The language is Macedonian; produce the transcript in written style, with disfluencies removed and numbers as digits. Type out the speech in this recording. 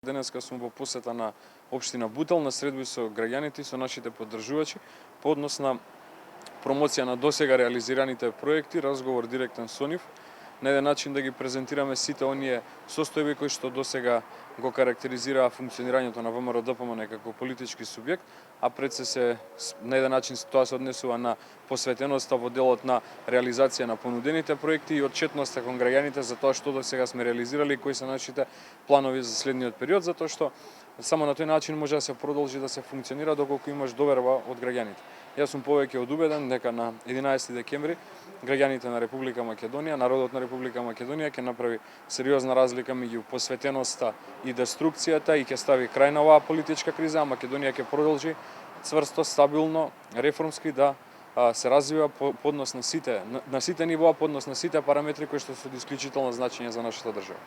Денеска сум во посета на општина Бутел, на средби со граѓаните и со нашите поддржувачи по однос на промоција на досега реализираните проекти, разговор директен со нив, на еден начин да ги презентираме сите оние состојби кои што досега го карактеризираа функционирањето на ВМРО-ДПМНЕ како политички субјект, а пред се на еден начин тоа се однесува на посветеноста во делот на реализација на понудените проекти и отчетноста кон граѓаните за тоа што досега сме реализирали и кои се нашите планови за следниот период, затоа што само на тој начин може да се продолжи да се функционира доколку имаш доверба од граѓаните. Јас сум повеќе од убеден дека на 11 декември граѓаните на Република Македонија, народот на Република Македонија ќе направи сериозна разлика меѓу посветеноста и деструкцијата и ќе стави крај на оваа политичка криза, а Македонија ќе продолжи цврсто, стабилно, реформски да се развива по однос на сите нивоа, по однос на сите параметри кои што се од исклучително значење за нашата држава.